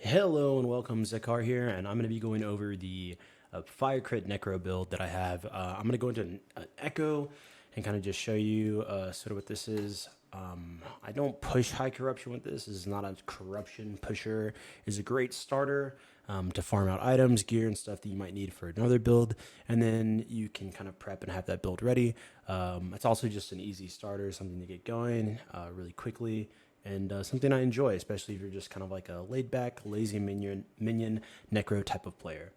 Hello and welcome, Zakar here, and I'm going to be going over the Fire Crit Necro build that I have. I'm going to go into an Echo and kind of just show you sort of what this is. I don't push high corruption with this. This is not a corruption pusher. It's a great starter to farm out items, gear, and stuff that you might need for another build, and then you can kind of prep and have that build ready. It's also just an easy starter, something to get going really quickly. And something I enjoy, especially if you're just kind of like a laid-back, lazy minion necro type of player.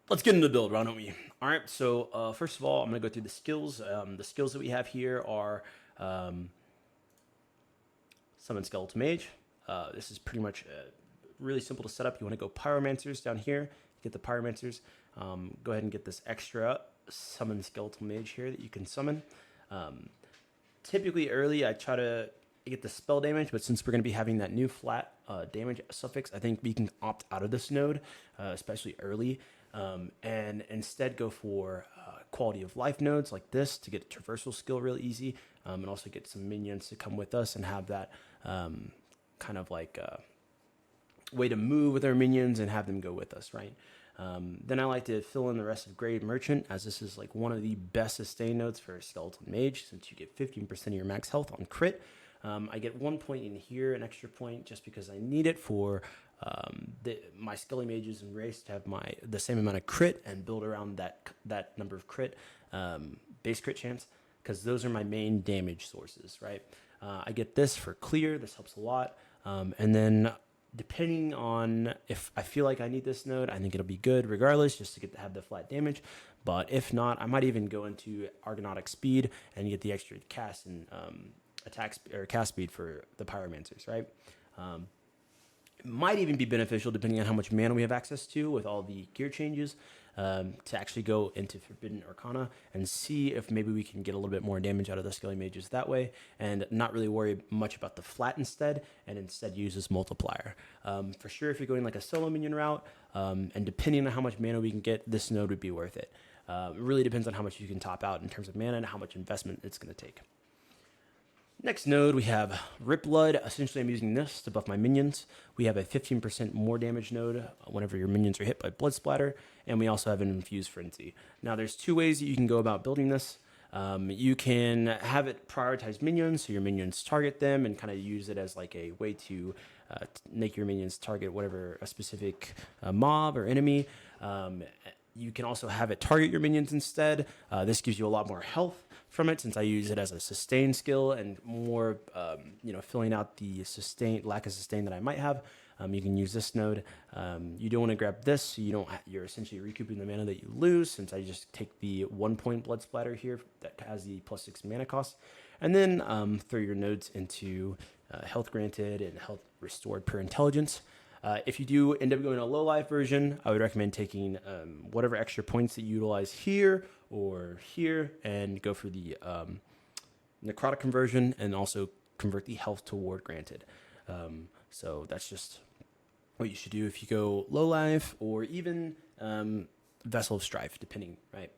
Let's get into the build, why don't we? All right, so first of all, I'm going to go through the skills. The skills that we have here are Summon Skeletal Mage. This is pretty much really simple to set up. You want to go Pyromancers down here, get the Pyromancers. Go ahead and get this extra Summon Skeletal Mage here that you can summon. Typically early, I try to get the spell damage, but since we're going to be having that new flat damage suffix, I think we can opt out of this node, especially early. And instead go for quality of life nodes like this to get traversal skill real easy, and also get some minions to come with us and have that kind of like way to move with our minions and have them go with us, right? Then I like to fill in the rest of Grave Merchant, as this is like one of the best sustain nodes for a Skeletal Mage, since you get 15% of your max health on crit. I get 1 point in here, an extra point, just because I need it for my Skelly Mages and Wraiths to have the same amount of crit and build around that number of crit, base crit chance, because those are my main damage sources, right? I get this for clear. This helps a lot. And then depending on if I feel like I need this node, I think it'll be good regardless, just to have the flat damage. But if not, I might even go into Argonautic Speed and get the extra cast and attack or cast speed for the Pyromancers, right? Might even be beneficial depending on how much mana we have access to with all the gear changes, to actually go into Forbidden Arcana and see if maybe we can get a little bit more damage out of the Skelly Mages that way, and not really worry much about the flat instead, and instead use this multiplier. For sure, if you're going like a solo minion route, and depending on how much mana we can get, this node would be worth it. It really depends on how much you can top out in terms of mana and how much investment it's going to take. Next node, we have Wraithlord. Essentially, I'm using this to buff my minions. We have a 15% more damage node whenever your minions are hit by Blood Splatter, and we also have an Infused Frenzy. Now, there's two ways that you can go about building this. You can have it prioritize minions, so your minions target them and kind of use it as like a way to make your minions target whatever a specific mob or enemy. You can also have it target your minions instead. This gives you a lot more health from it, since I use it as a sustain skill and more, filling out the lack of sustain that I might have. You can use this node. You don't want to grab this, so you're essentially recouping the mana that you lose, since I just take the 1 point Blood Splatter here that has the +6 mana cost, and then throw your nodes into health granted and health restored per intelligence. If you do end up going to a low life version, I would recommend taking whatever extra points that you utilize here or here and go for the necrotic conversion and also convert the health to ward granted. So that's just what you should do if you go low life or even Vessel of Strife, depending, right?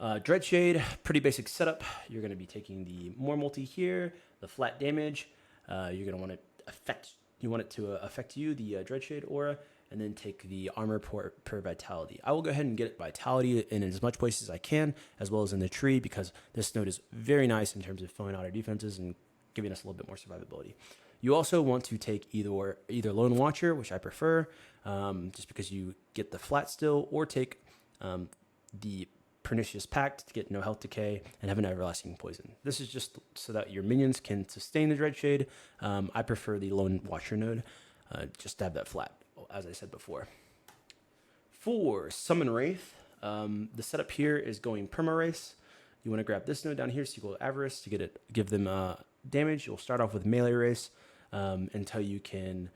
Dreadshade, pretty basic setup. You're going to be taking the more multi here, the flat damage. You're going to want it to affect you, the Dreadshade aura, and then take the armor per vitality. I will go ahead and get vitality in as much places as I can, as well as in the tree, because this node is very nice in terms of filling out our defenses and giving us a little bit more survivability. You also want to take either Lone Watcher, which I prefer, just because you get the flat still, or take the Pernicious Pact to get no health decay and have an everlasting poison. This is just so that your minions can sustain the Dreadshade. I prefer the Lone Watcher node, just to have that flat, as I said before. For Summon Wraith, the setup here is going Perma Race. You want to grab this node down here, so you go Avarice to give them damage. You'll start off with Melee Race until you can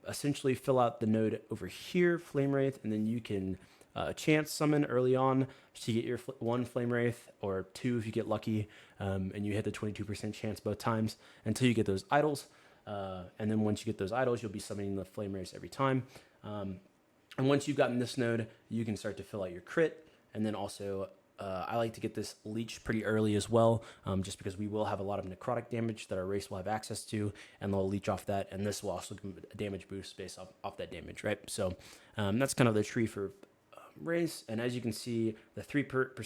essentially fill out the node over here, Flame Wraith, and then you can chance summon early on to get your one Flame Wraith, or two if you get lucky, and you hit the 22% chance both times until you get those idols. And then once you get those idols, you'll be summoning the Flame Wraiths every time. And once you've gotten this node, you can start to fill out your crit. And then also, I like to get this leech pretty early as well, just because we will have a lot of necrotic damage that our race will have access to, and they'll leech off that. And this will also give a damage boost based off that damage, right? So that's kind of the tree for race. And as you can see, the 3%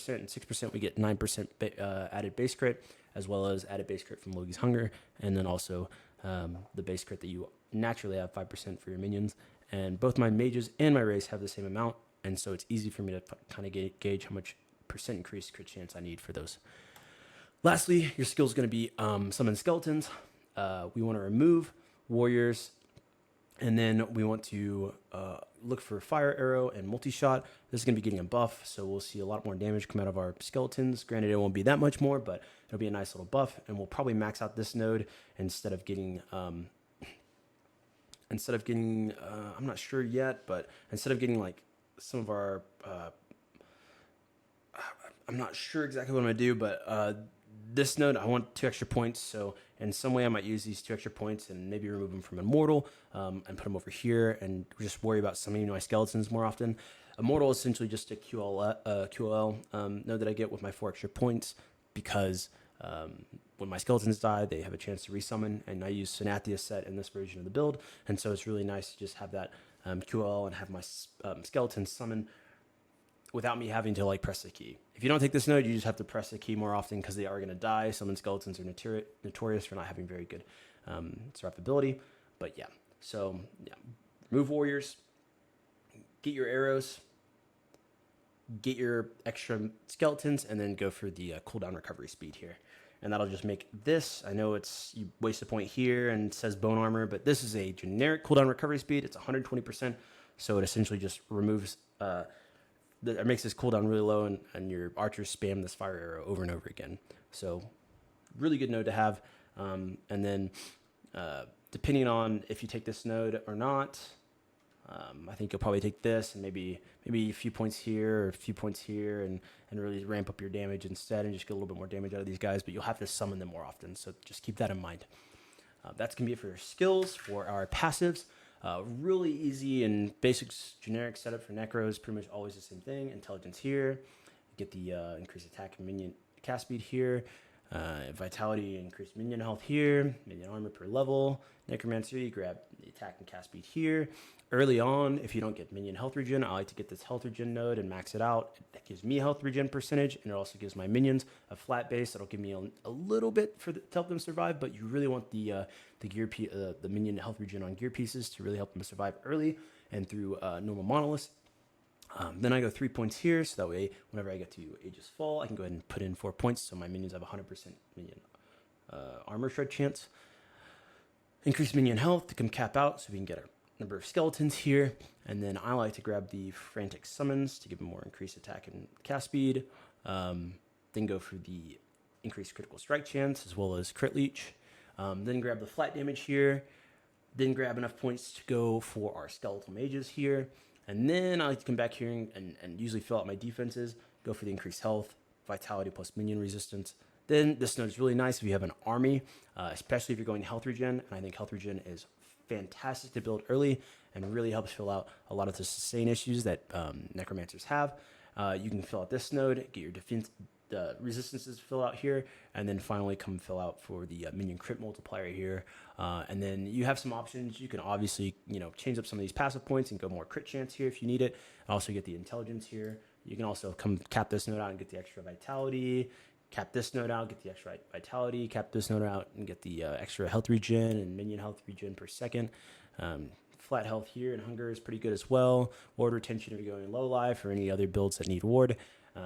and 6%, we get 9% added base crit, as well as added base crit from Logi's Hunger, and then also the base crit that you naturally have 5% for your minions. And both my mages and my race have the same amount, and so it's easy for me to kind of gauge how much percent increased crit chance I need for those. Lastly, your skill is going to be summon skeletons. We want to remove warriors, and then we want to look for fire arrow and multi-shot. This is going to be getting a buff, so we'll see a lot more damage come out of our skeletons. Granted, it won't be that much more, but it'll be a nice little buff, and we'll probably max out this node instead of getting I'm not sure yet, but instead of getting like some of our I'm not sure exactly what I'm going to do, but this node, I want 2 extra points. So in some way, I might use these 2 extra points and maybe remove them from Immortal and put them over here and just worry about summoning my skeletons more often. Immortal is essentially just a QOL node that I get with my 4 extra points, because when my skeletons die, they have a chance to resummon, and I use Synathea's set in this version of the build. And so it's really nice to just have that QOL and have my skeletons summon without me having to like press the key. If you don't take this node, you just have to press the key more often, because they are going to die. Summon skeletons are notorious for not having very good survivability. But yeah, so yeah, remove warriors, get your arrows, get your extra skeletons, and then go for the cooldown recovery speed here. And that'll just make this, I know you waste a point here and it says bone armor, but this is a generic cooldown recovery speed. It's 120%. So it essentially just removes, it makes this cooldown really low, and your archers spam this fire arrow over and over again. So really good node to have. And then depending on if you take this node or not, I think you'll probably take this and maybe a few points here or a few points here, and really ramp up your damage instead and just get a little bit more damage out of these guys, but you'll have to summon them more often. So just keep that in mind. That's going to be it for your skills. For our passives, really easy and basic generic setup for Necros, pretty much always the same thing. Intelligence here, get the increased attack and minion cast speed here, vitality, increased minion health here, minion armor per level. Necromancer, you grab the attack and cast speed here. Early on, if you don't get minion health regen, I like to get this health regen node and max it out. That gives me health regen percentage, and it also gives my minions a flat base. That'll give me a little bit to help them survive, but you really want the minion health regen on gear pieces to really help them survive early and through normal monoliths. Then I go 3 points here, so that way whenever I get to Aegis Fall, I can go ahead and put in 4 points, so my minions have 100% minion armor shred chance. Increase minion health to come cap out, so we can get our number of skeletons here. And then I like to grab the frantic summons to give them more increased attack and cast speed. Then go for the increased critical strike chance as well as crit leech. Then grab the flat damage here. Then grab enough points to go for our skeletal mages here. And then I like to come back here and usually fill out my defenses, go for the increased health, vitality plus minion resistance. Then this node is really nice if you have an army, especially if you're going health regen. And I think health regen is fantastic to build early and really helps fill out a lot of the sustain issues that necromancers have. You can fill out this node, get your defense resistances fill out here, and then finally come fill out for the minion crit multiplier here. And then you have some options. You can obviously, change up some of these passive points and go more crit chance here if you need it. Also get the intelligence here. You can also come cap this node out and get the extra vitality. Cap this node out, get the extra vitality. Cap this node out and get the extra health regen and minion health regen per second. Flat health here and hunger is pretty good as well. Ward retention if you're going low life or any other builds that need ward.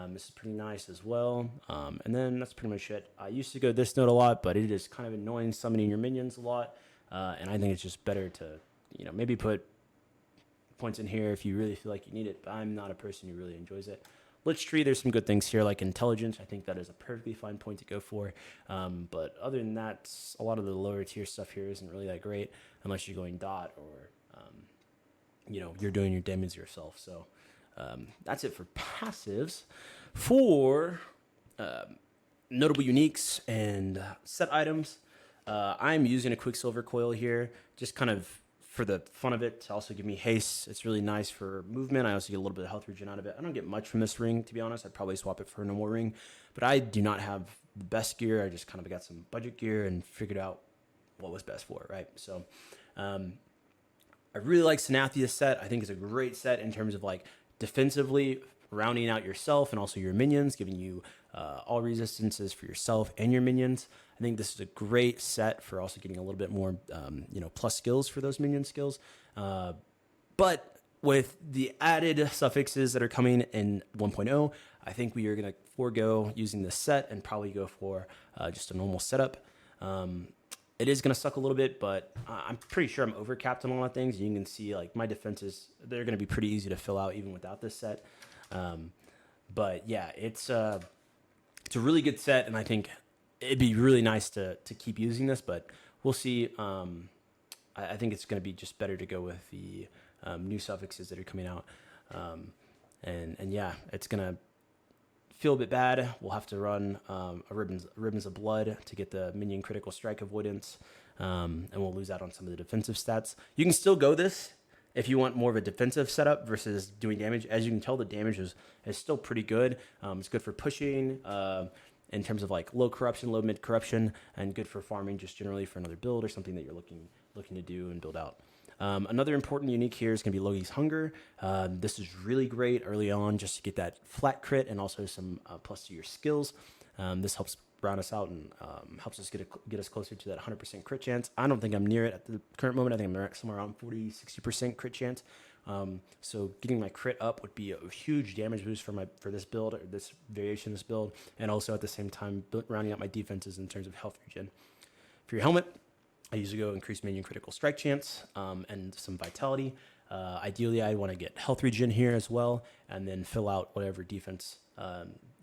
This is pretty nice as well. And then that's pretty much it. I used to go this node a lot, but it is kind of annoying summoning your minions a lot. And I think it's just better to, maybe put points in here if you really feel like you need it. But I'm not a person who really enjoys it. Lich tree, there's some good things here like intelligence. I think that is a perfectly fine point to go for. But other than that, a lot of the lower tier stuff here isn't really that great unless you're going dot or, you're doing your damage yourself. So that's it for passives. For notable uniques and set items, I'm using a Quicksilver coil here, just kind of for the fun of it, to also give me haste. It's really nice for movement. I also get a little bit of health regen out of it. I don't get much from this ring, to be honest. I'd probably swap it for a normal ring, but I do not have the best gear. I just kind of got some budget gear and figured out what was best for it, right? So I really like Sanathea's set. I think it's a great set in terms of like defensively rounding out yourself and also your minions, giving you all resistances for yourself and your minions. I think this is a great set for also getting a little bit more, plus skills for those minion skills. But with the added suffixes that are coming in 1.0, I think we are going to forego using this set and probably go for just a normal setup. It is going to suck a little bit, but I'm pretty sure I'm overcapped on a lot of things. You can see like my defenses, they're going to be pretty easy to fill out even without this set. But yeah, it's a really good set, and I think it'd be really nice to keep using this, but we'll see. I think it's going to be just better to go with the new suffixes that are coming out. And yeah, it's going to feel a bit bad. We'll have to run a ribbons of blood to get the minion critical strike avoidance, and we'll lose out on some of the defensive stats. You can still go this if you want more of a defensive setup versus doing damage. As you can tell, the damage is still pretty good. It's good for pushing in terms of like low corruption, low mid corruption, and good for farming just generally for another build or something that you're looking to do and build out. Another important unique here is going to be Logi's Hunger. This is really great early on just to get that flat crit and also some plus to your skills. This helps round us out and helps us get us closer to that 100% crit chance. I don't think I'm near it at the current moment. I think I'm somewhere around 40-60% crit chance. So getting my crit up would be a huge damage boost for this build, or this variation of this build, and also at the same time rounding out my defenses in terms of health regen. For your helmet, I usually go increase minion critical strike chance and some vitality. Ideally, I want to get health regen here as well, and then fill out whatever defense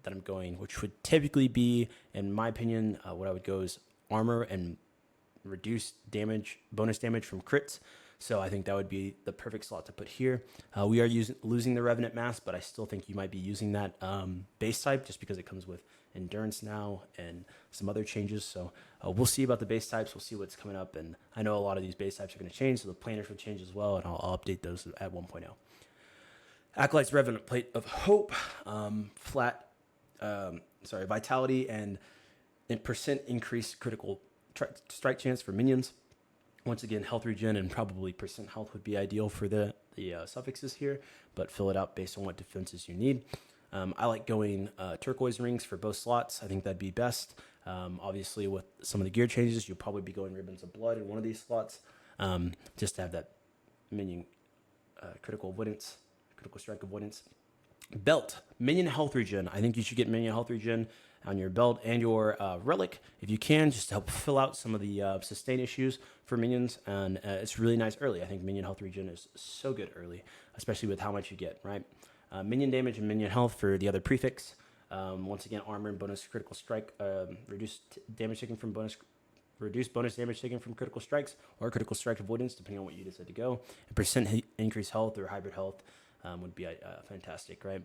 that I'm going, which would typically be, in my opinion, what I would go is armor and reduce damage, bonus damage from crits. So I think that would be the perfect slot to put here. We are losing the Revenant Mask, but I still think you might be using that base type just because it comes with endurance now and some other changes. So we'll see about the base types. We'll see what's coming up. And I know a lot of these base types are going to change, so the planners will change as well, and I'll update those at 1.0. Acolyte's Revenant Plate of Hope, vitality and percent increased critical strike chance for minions. Once again, health regen and probably percent health would be ideal for the suffixes here, but fill it out based on what defenses you need. I like going turquoise rings for both slots. I think that'd be best. Obviously, with some of the gear changes, you'll probably be going ribbons of blood in one of these slots, just to have that minion critical strike avoidance. Belt, minion health regen. I think you should get minion health regen on your belt and your relic if you can, just to help fill out some of the sustain issues for minions. And it's really nice early. I think minion health regen is so good early, especially with how much you get, right? Minion damage and minion health for the other prefix. Once again, armor and bonus critical strike, reduced damage taken from bonus reduced bonus damage taken from critical strikes or critical strike avoidance, depending on what you decide to go. And increased health or hybrid health would be fantastic, right?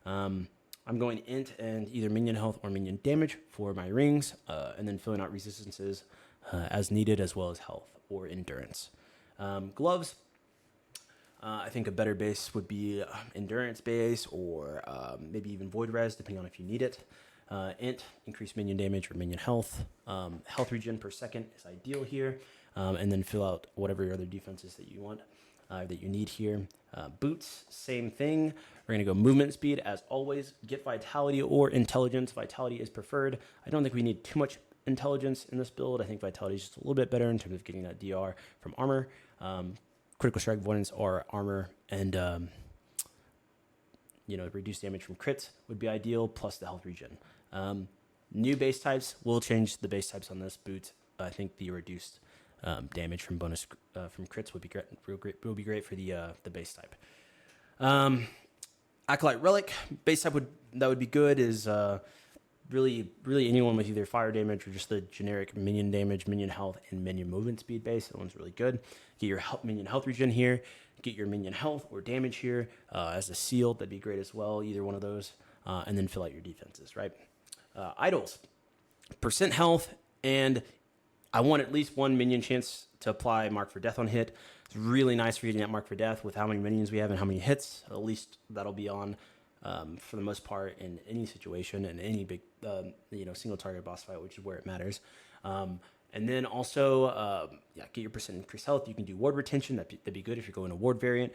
I'm going int and either minion health or minion damage for my rings, and then filling out resistances as needed, as well as health or endurance. Gloves, I think a better base would be endurance base or maybe even void res, depending on if you need it. Int, increase minion damage or minion health. Health regen per second is ideal here. And then fill out whatever other defenses that you want, that you need here. Boots, same thing. We're going to go movement speed as always. Get vitality or intelligence. Vitality is preferred. I don't think we need too much intelligence in this build. I think vitality is just a little bit better in terms of getting that DR from armor. Critical strike avoidance or armor, and reduced damage from crits would be ideal, plus the health regen. New base types, we'll change the base types on this boot. I think the reduced damage from bonus from crits would be great. Will be great for the base type. Acolyte relic base type would be good. Is really anyone with either fire damage or just the generic minion damage, minion health, and minion movement speed base. That one's really good. Get your minion health regen here. Get your minion health or damage here as a seal. That'd be great as well. Either one of those, and then fill out your defenses. Right. Idols, percent health, and I want at least one minion chance to apply Mark for Death on hit. It's really nice for getting that Mark for Death with how many minions we have and how many hits. At least that'll be on for the most part in any situation and any big single target boss fight, which is where it matters. And then also, get your percent increased health. You can do ward retention. That'd be good if you're going a ward variant.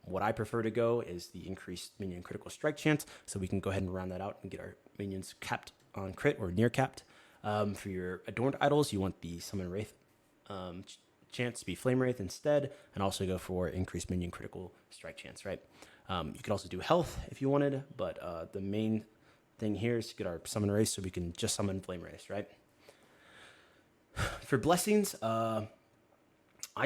What I prefer to go is the increased minion critical strike chance. So we can go ahead and round that out and get our minions capped on crit or near capped. For your adorned idols, you want the summon Wraith chance to be Flame Wraith instead, and also go for increased minion critical strike chance, right? You could also do health if you wanted, but the main thing here is to get our summon Wraith so we can just summon Flame Wraith, right? For blessings, I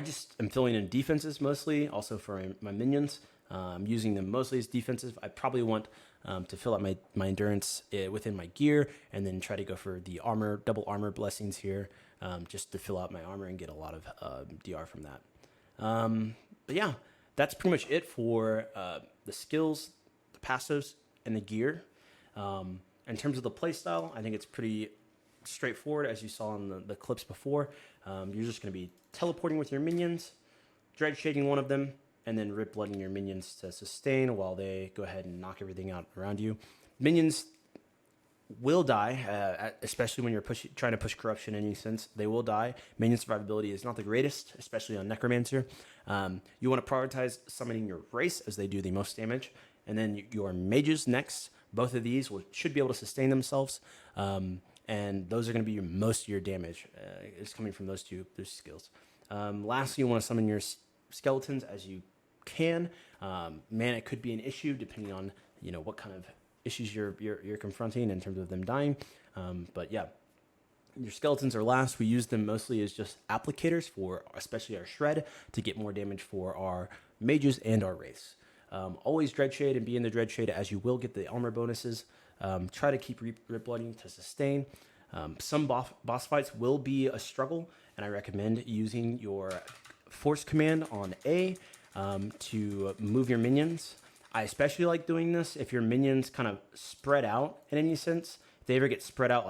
just am filling in defenses mostly, also for my minions. I'm using them mostly as defensive. I probably want to fill out my endurance within my gear, and then try to go for the armor, double armor blessings here, just to fill out my armor and get a lot of DR from that. But yeah, that's pretty much it for the skills, the passives, and the gear. In terms of the playstyle, I think it's pretty straightforward, as you saw in the clips before. You're just going to be teleporting with your minions, dread shading one of them, and then rip blooding your minions to sustain while they go ahead and knock everything out around you. Minions will die, especially when you're trying to push corruption in any sense. They will die. Minion survivability is not the greatest, especially on Necromancer. You want to prioritize summoning your Wraiths as they do the most damage, and then your Mages next. Both of these should be able to sustain themselves, and those are going to be most of your damage is coming from those skills. Lastly, you want to summon your Skeletons as you can. Mana could be an issue depending on what kind of issues you're confronting in terms of them dying. But yeah, your Skeletons are last. We use them mostly as just applicators for especially our shred to get more damage for our mages and our wraiths. Always dread shade and be in the dread shade as you will get the armor bonuses. Try to keep rip blooding to sustain. Some boss fights will be a struggle, and I recommend using your force command on A to move your minions. I especially like doing this if your minions kind of spread out in any sense. If they ever get spread out,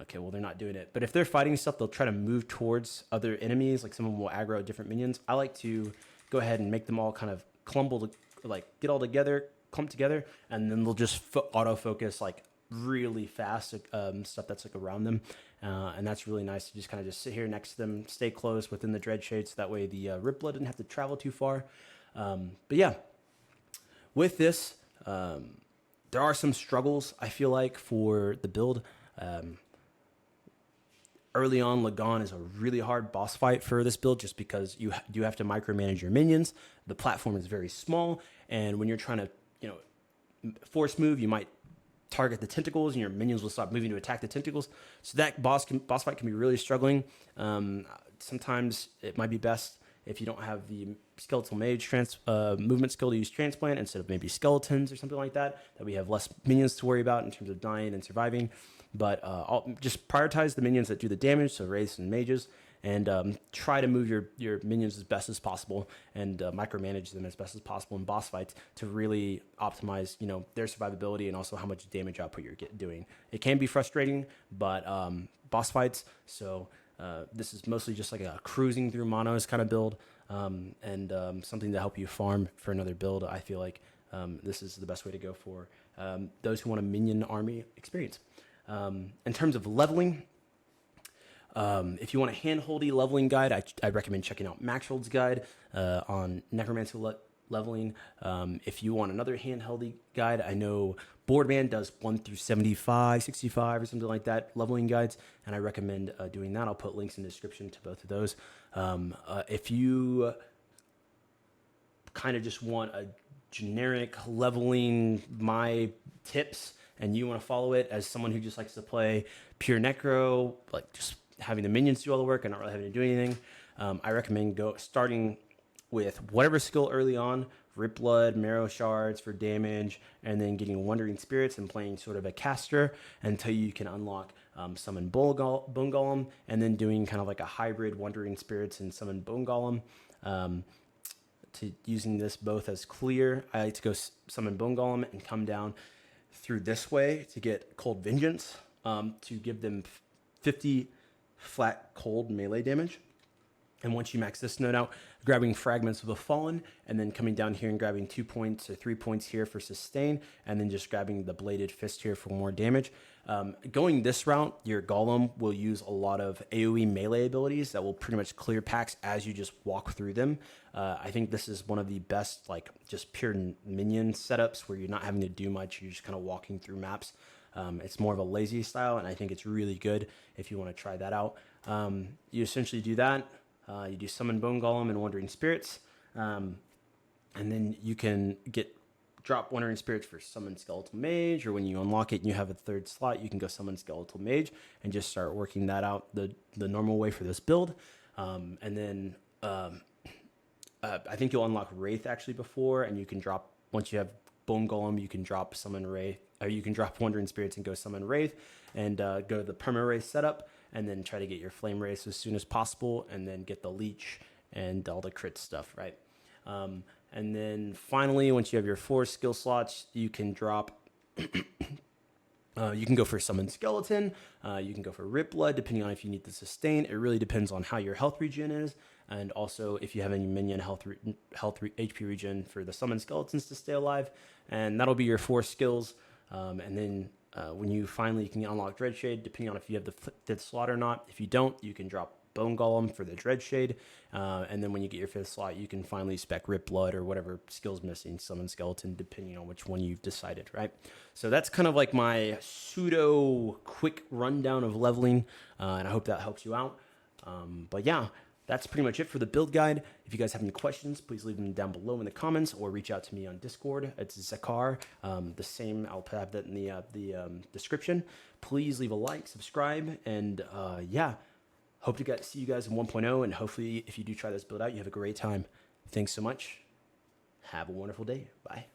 okay, well, they're not doing it. But if they're fighting stuff, they'll try to move towards other enemies. Like some of them will aggro different minions. I like to go ahead and make them all kind of get all together, clump together, and then they'll just autofocus really fast stuff that's around them. And that's really nice to just sit here next to them, stay close within the dread shade, so that way the rip blood didn't have to travel too far. But yeah, with this, there are some struggles, I feel like, for the build. Early on, Lagon is a really hard boss fight for this build just because you do have to micromanage your minions. The platform is very small, and when you're trying to force move, you might target the tentacles, and your minions will stop moving to attack the tentacles. So that boss fight can be really struggling. Sometimes it might be best if you don't have the Skeletal Mage movement skill to use Transplant instead of maybe Skeletons or something like that we have less minions to worry about in terms of dying and surviving. But I'll just prioritize the minions that do the damage, so Wraiths and Mages, and try to move your minions as best as possible and micromanage them as best as possible in boss fights to really optimize, their survivability and also how much damage output you're doing. It can be frustrating, but boss fights, so this is mostly just like a cruising through monos kind of build, and something to help you farm for another build. I feel like this is the best way to go for those who want a minion army experience. In terms of leveling, if you want a hand-holdy leveling guide, I recommend checking out Maxwell's guide on necromancy leveling. If you want another hand-holdy guide, I know Boardman does 1 through 75, 65, or something like that leveling guides, and I recommend doing that. I'll put links in the description to both of those. If you kind of just want a generic leveling my tips and you want to follow it as someone who just likes to play pure necro, like just having the minions do all the work and not really having to do anything, I recommend starting with whatever skill early on, Rip Blood, Marrow Shards for damage, and then getting Wandering Spirits and playing sort of a caster until you can unlock Summon Bone Golem, and then doing kind of like a hybrid Wandering Spirits and Summon Bone Golem. To using this both as clear, I like to go Summon Bone Golem and come down through this way to get Cold Vengeance, to give them 50 flat cold melee damage. And once you max this node out, grabbing Fragments of the Fallen, and then coming down here and grabbing 2 points or 3 points here for sustain, and then just grabbing the Bladed Fist here for more damage. Going this route, your Golem will use a lot of AoE melee abilities that will pretty much clear packs as you just walk through them. I think this is one of the best, like, just pure minion setups where you're not having to do much, you're just kind of walking through maps. It's more of a lazy style, and I think it's really good if you want to try that out. You essentially do that. You do Summon Bone Golem and Wandering Spirits, and then you can drop Wandering Spirits for Summon Skeletal Mage, or when you unlock it and you have a third slot, you can go Summon Skeletal Mage and just start working that out the normal way for this build. And then I think you'll unlock Wraith actually before, and you can drop, once you have Bone Golem, you can drop Summon Wraith, or you can drop Wandering Spirits and go Summon Wraith, and go to the Perma Wraith setup, and then try to get your Flame Wraiths as soon as possible, and then get the Leech and all the crit stuff, right? And then finally, once you have your 4 skill slots, you can drop, you can go for Summon Skeleton, you can go for Rip Blood, depending on if you need the sustain. It really depends on how your health regen is, and also if you have any minion HP regen for the Summon Skeletons to stay alive. And that'll be your 4 skills. And then when you finally can unlock Dreadshade, depending on if you have the 5th slot or not. If you don't, you can drop Bone Golem for the Dreadshade. And then when you get your 5th slot, you can finally spec Rip Blood or whatever skill's missing, Summon Skeleton, depending on which one you've decided, right? So that's kind of like my pseudo quick rundown of leveling, and I hope that helps you out. But yeah, that's pretty much it for the build guide. If you guys have any questions, please leave them down below in the comments or reach out to me on Discord. It's Zakar. The same, I'll have that in the description. Please leave a like, subscribe, and yeah, hope to see you guys in 1.0, and hopefully if you do try this build out, you have a great time. Thanks so much. Have a wonderful day. Bye.